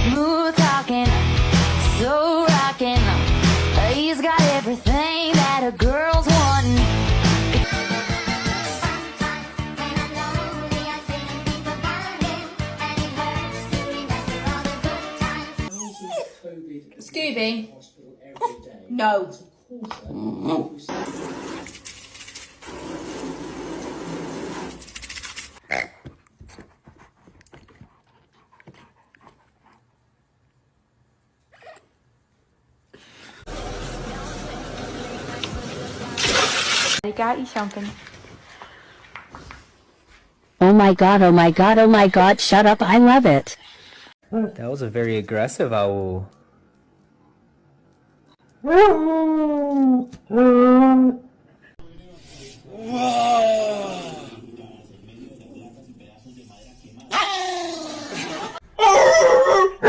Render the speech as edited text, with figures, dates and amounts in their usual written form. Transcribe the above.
Smooth talking, so rocking. He's got everything that a girl's wanting. Scooby. No. I got you something. Oh my god, oh my god, oh my god, shut up, I love it. That was a very aggressive owl. Whoa!